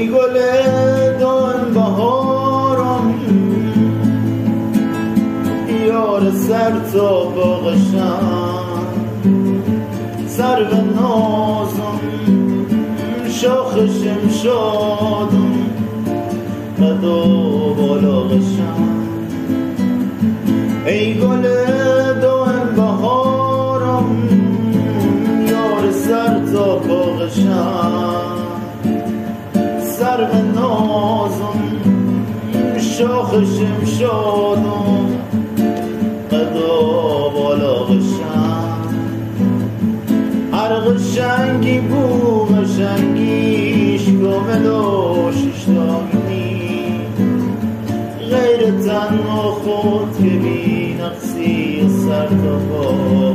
ای گل دان بهارم یار سر تا باغشم سر به نازم شاخ شمشادم قد و بالاغشم ای گل دان بهارم یار سر تا باغشم سر به نازم شاخ شمشادم قد و بالاغشم هر قشنگی بو قشنگیش کامل و ششتاگینی غیر تن و خود که بی نقصی سر تا پا